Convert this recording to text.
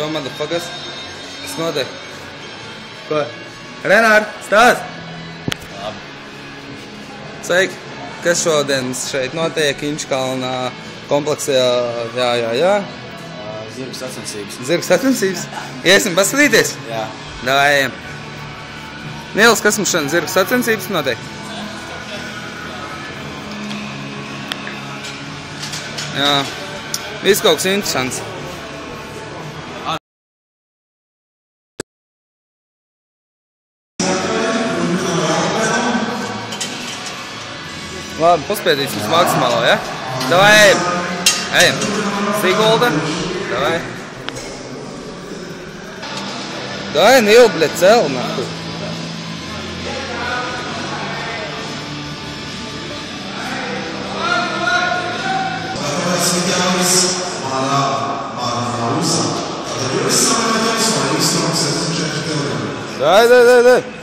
Show motherfuckers. Kas notiek? Ko? Renār, stāst! Labi. Sveiki! Kas šodien šeit notiek Inčkalnā kompleksā? Jā. Zirgu sacensības. Zirgu sacensības? Iesim paskatīties? Jā. Davai, ejam. Nils, kas mums šodien zirgu sacensības notiek? Jā. Viss kaut kas interesants. Labi, paspēdīsim uz maksimālo, ja? Davai, ejam! Ejam! Sigulda! Davai! Davai, Nil, bļet, cel, nahu! Daj!